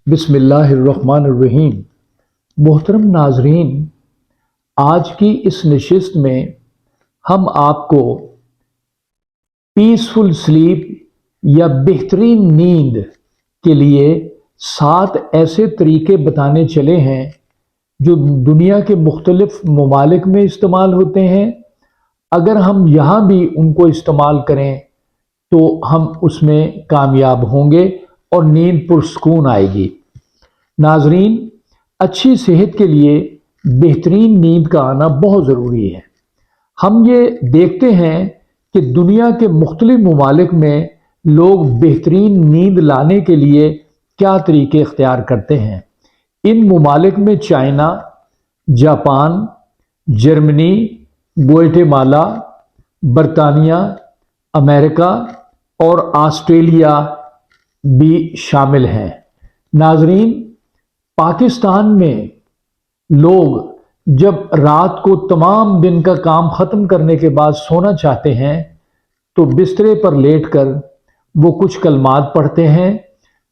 बिस्मिल्लाहिर्रहमानिर्रहीम। मोहतरम नाजरीन, आज की इस नशिस्त में हम आपको पीसफुल स्लीप या बेहतरीन नींद के लिए 7 ऐसे तरीके बताने चले हैं जो दुनिया के मुख्तलिफ ममालिक में इस्तेमाल होते हैं। अगर हम यहाँ भी उनको इस्तेमाल करें तो हम उसमें कामयाब होंगे और नींद पुरसकून आएगी। नाजरीन, अच्छी सेहत के लिए बेहतरीन नींद का आना बहुत ज़रूरी है। हम ये देखते हैं कि दुनिया के मुख्तलिफ ममालिक में लोग बेहतरीन नींद लाने के लिए क्या तरीके इख्तियार करते हैं। इन ममालिक में चाइना, जापान, जर्मनी, ग्वाटेमाला, बरतानिया, अमेरिका और ऑस्ट्रेलिया भी शामिल हैं। नाजरीन, पाकिस्तान में लोग जब रात को तमाम दिन का काम ख़त्म करने के बाद सोना चाहते हैं तो बिस्तरे पर लेटकर वो कुछ कलमात पढ़ते हैं,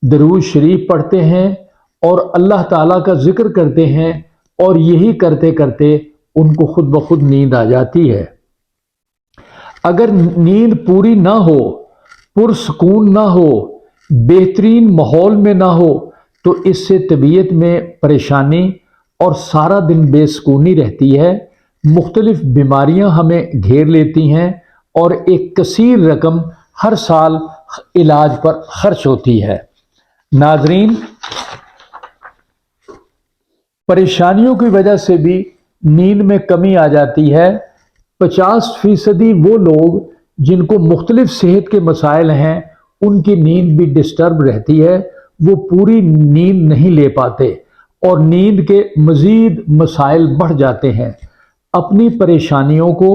दरूद शरीफ पढ़ते हैं और अल्लाह ताला का जिक्र करते हैं, और यही करते करते उनको खुद ब खुद नींद आ जाती है। अगर नींद पूरी ना हो, पुरसकून ना हो, बेहतरीन माहौल में ना हो तो इससे तबीयत में परेशानी और सारा दिन बेसुकूनी रहती है। मुख्तलिफ बीमारियां हमें घेर लेती हैं और एक कसीर रकम हर साल इलाज पर खर्च होती है। नाजरीन, परेशानियों की वजह से भी नींद में कमी आ जाती है। 50% वो लोग जिनको मुख्तलिफ सेहत के मसाइल हैं उनकी नींद भी डिस्टर्ब रहती है, वो पूरी नींद नहीं ले पाते और नींद के मज़ीद मसाइल बढ़ जाते हैं। अपनी परेशानियों को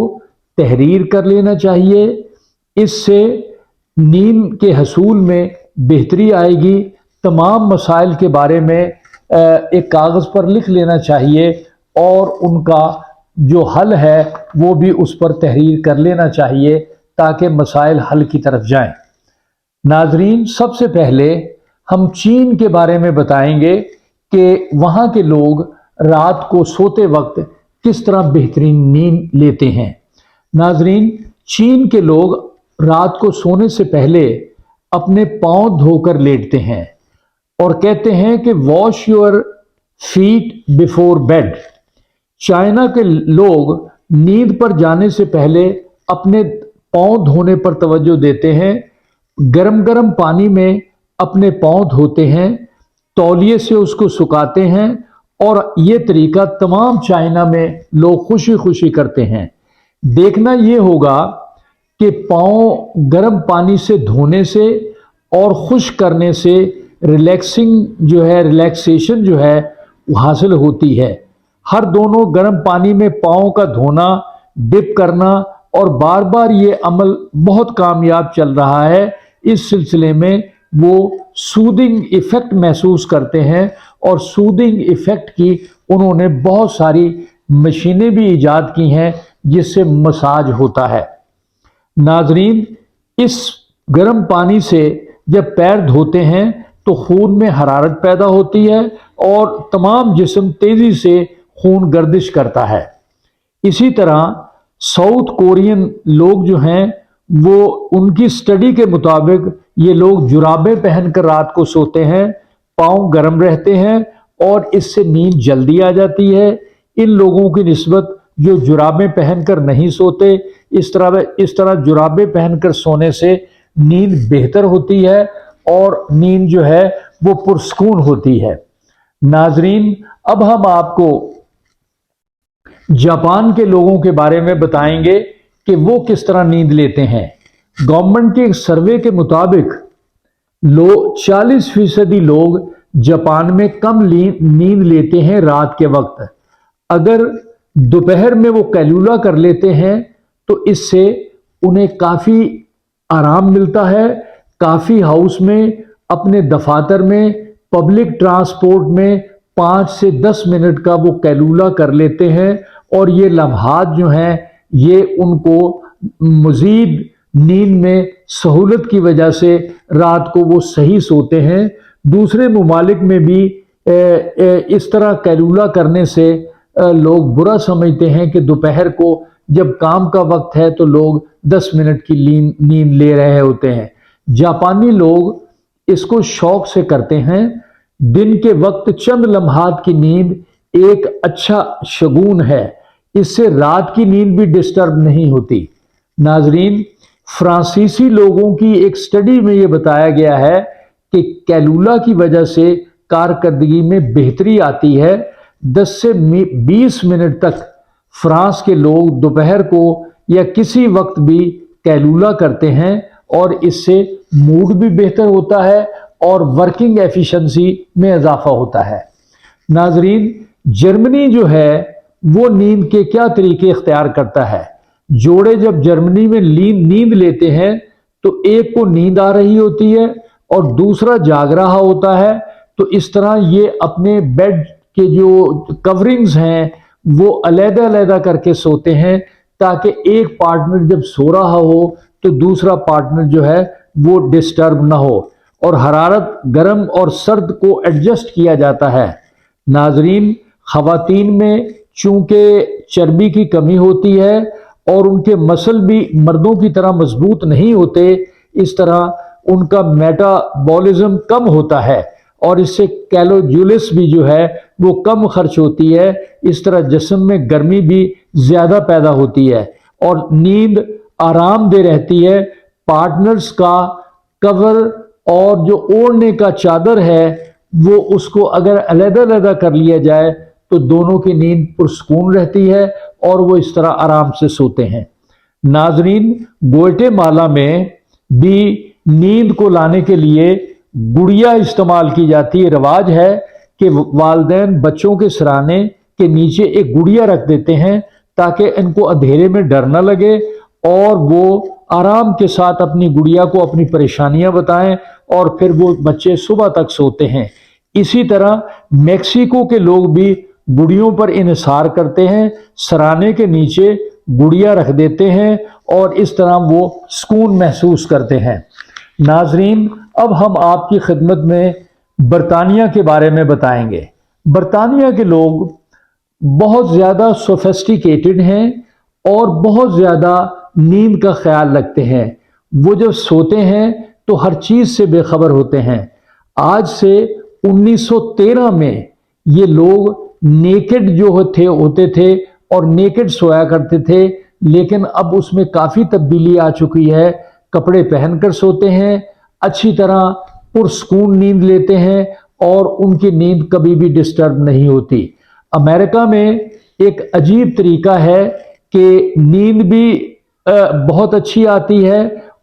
तहरीर कर लेना चाहिए, इससे नींद के हसूल में बेहतरी आएगी। तमाम मसाइल के बारे में एक कागज़ पर लिख लेना चाहिए और उनका जो हल है वो भी उस पर तहरीर कर लेना चाहिए ताकि मसाइल हल की तरफ जाएं। नाजरीन, सबसे पहले हम चीन के बारे में बताएंगे कि वहाँ के लोग रात को सोते वक्त किस तरह बेहतरीन नींद लेते हैं। नाजरीन, चीन के लोग रात को सोने से पहले अपने पाँव धोकर लेटते हैं और कहते हैं कि wash your feet before bed. China के लोग नींद पर जाने से पहले अपने पाँव धोने पर तवज्जो देते हैं। गरम गरम पानी में अपने पाँव धोते हैं, तौलिए से उसको सुखाते हैं और ये तरीका तमाम चाइना में लोग खुशी खुशी करते हैं। देखना ये होगा कि पाँव गरम पानी से धोने से और खुश करने से रिलैक्सेशन जो है वो हासिल होती है। हर दोनों गर्म पानी में पाँव का धोना, डिप करना और बार बार ये अमल बहुत कामयाब चल रहा है। इस सिलसिले में वो सूदिंग इफ़ेक्ट महसूस करते हैं और सूदिंग इफ़ेक्ट की उन्होंने बहुत सारी मशीनें भी ईजाद की हैं जिससे मसाज होता है। नाजरीन, इस गर्म पानी से जब पैर धोते हैं तो खून में हरारत पैदा होती है और तमाम जिस्म तेज़ी से खून गर्दिश करता है। इसी तरह साउथ कोरियन लोग जो हैं वो उनकी स्टडी के मुताबिक ये लोग जुराबें पहनकर रात को सोते हैं, पाँव गर्म रहते हैं और इससे नींद जल्दी आ जाती है। इन लोगों की निस्बत जो जुराबें पहनकर नहीं सोते, इस तरह जुराबें पहनकर सोने से नींद बेहतर होती है और नींद जो है वो पुरसकून होती है। नाजरीन, अब हम आपको जापान के लोगों के बारे में बताएंगे कि वो किस तरह नींद लेते हैं। गवर्नमेंट के एक सर्वे के मुताबिक 40% लोग जापान में कम नींद लेते हैं रात के वक्त। अगर दोपहर में वो कैलूला कर लेते हैं तो इससे उन्हें काफ़ी आराम मिलता है। काफ़ी हाउस में, अपने दफातर में, पब्लिक ट्रांसपोर्ट में 5 से 10 मिनट का वो कैलूला कर लेते हैं और ये लम्हात जो हैं ये उनको मज़ीद नींद में सहूलत की वजह से रात को वो सही सोते हैं। दूसरे ममालिक में भी इस तरह कैलूला करने से लोग बुरा समझते हैं कि दोपहर को जब काम का वक्त है तो लोग 10 मिनट की नींद ले रहे होते हैं। जापानी लोग इसको शौक से करते हैं। दिन के वक्त चंद लम्हात की नींद एक अच्छा शगुन है, इससे रात की नींद भी डिस्टर्ब नहीं होती। नाजरीन, फ्रांसीसी लोगों की एक स्टडी में यह बताया गया है कि कैलूला की वजह से कारकर्दगी में बेहतरी आती है। 10 से 20 मिनट तक फ्रांस के लोग दोपहर को या किसी वक्त भी कैलूला करते हैं और इससे मूड भी बेहतर होता है और वर्किंग एफिशिएंसी में इजाफा होता है। नाजरीन, जर्मनी जो है वो नींद के क्या तरीके इख्तियार करता है। जोड़े जब जर्मनी में नींद लेते हैं तो एक को नींद आ रही होती है और दूसरा जाग रहा होता है, तो इस तरह ये अपने बेड के जो कवरिंग्स हैं वो अलग-अलग करके सोते हैं ताकि एक पार्टनर जब सो रहा हो तो दूसरा पार्टनर जो है वो डिस्टर्ब ना हो और हरारत गर्म और सर्द को एडजस्ट किया जाता है। नाजरीन, खवातीन में चूंकि चर्बी की कमी होती है और उनके मसल भी मर्दों की तरह मजबूत नहीं होते, इस तरह उनका मेटाबॉलिज्म कम होता है और इससे कैलोरीज भी जो है वो कम खर्च होती है। इस तरह जिस्म में गर्मी भी ज्यादा पैदा होती है और नींद आरामदेह रहती है। पार्टनर्स का कवर और जो ओढ़ने का चादर है वो उसको अगर अलग-अलग कर लिया जाए तो दोनों की नींद पुरसकून रहती है और वो इस तरह आराम से सोते हैं। नाजरीन, ग्वाटेमाला में भी नींद को लाने के लिए गुड़िया इस्तेमाल की जाती है। रिवाज है कि वालिदैन बच्चों के सिरहाने के नीचे एक गुड़िया रख देते हैं ताकि इनको अंधेरे में डर न लगे और वो आराम के साथ अपनी गुड़िया को अपनी परेशानियां बताएं और फिर वो बच्चे सुबह तक सोते हैं। इसी तरह मेक्सिको के लोग भी गुड़ियों पर इन्हिसार करते हैं, सराने के नीचे गुड़िया रख देते हैं और इस तरह वो सुकून महसूस करते हैं। नाजरीन, अब हम आपकी खिदमत में बरतानिया के बारे में बताएंगे। बरतानिया के लोग बहुत ज़्यादा सोफिस्टिकेटेड हैं और बहुत ज़्यादा नींद का ख्याल रखते हैं। वो जब सोते हैं तो हर चीज़ से बेखबर होते हैं। आज से 1913 में ये लोग नेकेड जो होते थे और नेकेड सोया करते थे, लेकिन अब उसमें काफ़ी तब्दीली आ चुकी है। कपड़े पहनकर सोते हैं, अच्छी तरह पुरसकून नींद लेते हैं और उनकी नींद कभी भी डिस्टर्ब नहीं होती। अमेरिका में एक अजीब तरीका है कि नींद भी बहुत अच्छी आती है।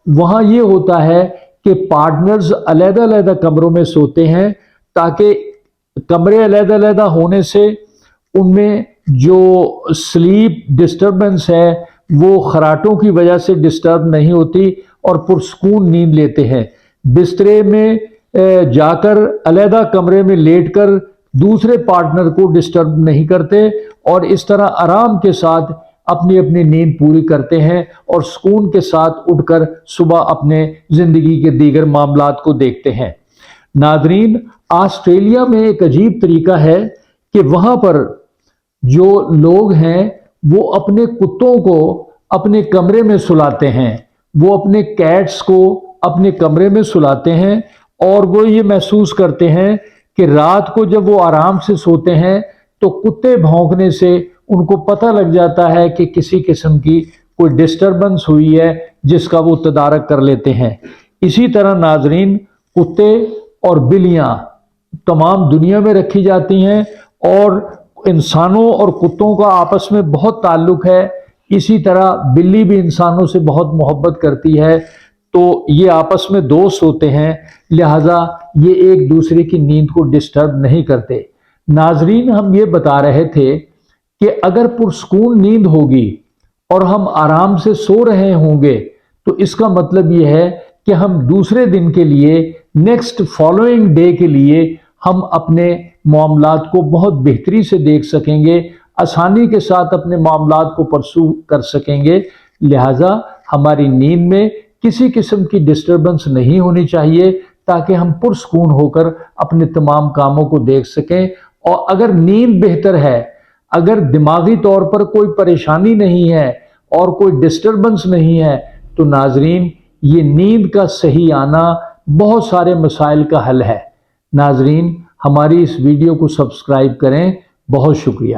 वहाँ ये होता है कि पार्टनर्स अलग-अलग कमरों में सोते हैं ताकि कमरे अलग-अलग होने से उनमें जो स्लीप डिस्टर्बेंस है वो खराटों की वजह से डिस्टर्ब नहीं होती और पुरसकून नींद लेते हैं। बिस्तरे में जाकर अलग कमरे में लेटकर दूसरे पार्टनर को डिस्टर्ब नहीं करते और इस तरह आराम के साथ अपनी अपनी नींद पूरी करते हैं और सुकून के साथ उठकर सुबह अपने जिंदगी के दीगर मामलात को देखते हैं। नाजरीन, ऑस्ट्रेलिया में एक अजीब तरीका है कि वहाँ पर जो लोग हैं वो अपने कुत्तों को अपने कमरे में सुलाते हैं, वो अपने कैट्स को अपने कमरे में सुलाते हैं और वो ये महसूस करते हैं कि रात को जब वो आराम से सोते हैं तो कुत्ते भौंकने से उनको पता लग जाता है कि किसी किस्म की कोई डिस्टर्बेंस हुई है जिसका वो तदारक कर लेते हैं। इसी तरह नाजरीन, कुत्ते और बिल्लियाँ तमाम दुनिया में रखी जाती हैं और इंसानों और कुत्तों का आपस में बहुत ताल्लुक है। इसी तरह बिल्ली भी इंसानों से बहुत मोहब्बत करती है, तो ये आपस में दोस्त होते हैं, लिहाजा ये एक दूसरे की नींद को डिस्टर्ब नहीं करते। नाजरीन, हम ये बता रहे थे कि अगर पुरसकून नींद होगी और हम आराम से सो रहे होंगे तो इसका मतलब ये है कि हम दूसरे दिन के लिए, नेक्स्ट फॉलोइंग डे के लिए हम अपने मामलात को बहुत बेहतरी से देख सकेंगे, आसानी के साथ अपने मामलात को परसू कर सकेंगे। लिहाजा हमारी नींद में किसी किस्म की डिस्टर्बेंस नहीं होनी चाहिए تاکہ ہم پرسکون ہو کر اپنے تمام کاموں کو دیکھ سکیں۔ اور اگر نیند بہتر ہے، اگر دماغی طور پر کوئی پریشانی نہیں ہے اور کوئی ڈسٹربنس نہیں ہے، تو ناظرین یہ نیند کا صحیح آنا بہت سارے مسائل کا حل ہے۔ ناظرین ہماری اس ویڈیو کو سبسکرائب کریں، بہت شکریہ۔